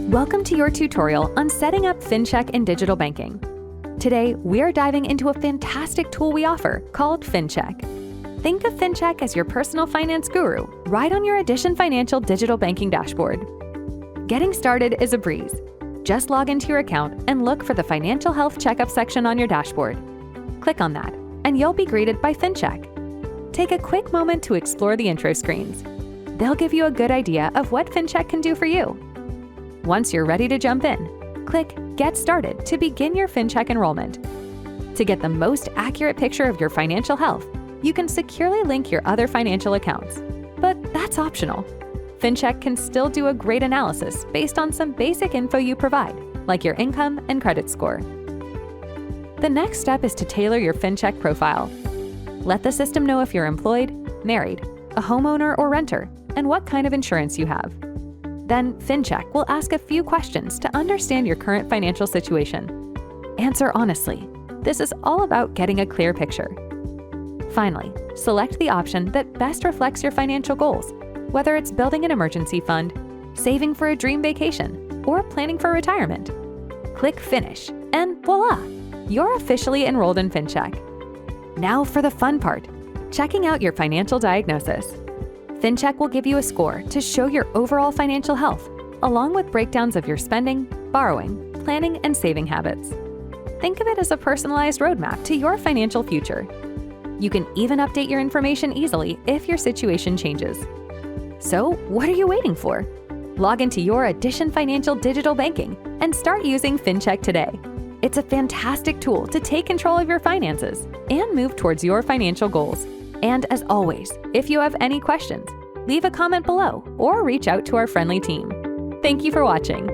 Welcome to your tutorial on setting up FinCheck in digital banking. Today, we're diving into a fantastic tool we offer called FinCheck. Think of FinCheck as your personal finance guru right on your Addition Financial digital banking dashboard. Getting started is a breeze. Just log into your account and look for the Financial Health Checkup section on your dashboard. Click on that, and you'll be greeted by FinCheck. Take a quick moment to explore the intro screens. They'll give you a good idea of what FinCheck can do for you. Once you're ready to jump in, click Get Started to begin your FinCheck enrollment. To get the most accurate picture of your financial health, you can securely link your other financial accounts. But that's optional. FinCheck can still do a great analysis based on some basic info you provide, like your income and credit score. The next step is to tailor your FinCheck profile. Let the system know if you're employed, married, a homeowner or renter, and what kind of insurance you have. Then FinCheck will ask a few questions to understand your current financial situation. Answer honestly. This is all about getting a clear picture. Finally, select the option that best reflects your financial goals, whether it's building an emergency fund, saving for a dream vacation, or planning for retirement. Click Finish, and voila! You're officially enrolled in FinCheck. Now for the fun part, checking out your financial diagnosis. FinCheck will give you a score to show your overall financial health, along with breakdowns of your spending, borrowing, planning, and saving habits. Think of it as a personalized roadmap to your financial future. You can even update your information easily if your situation changes. So, what are you waiting for? Log into your Addition Financial digital banking and start using FinCheck today. It's a fantastic tool to take control of your finances and move towards your financial goals. And as always, if you have any questions, leave a comment below or reach out to our friendly team. Thank you for watching.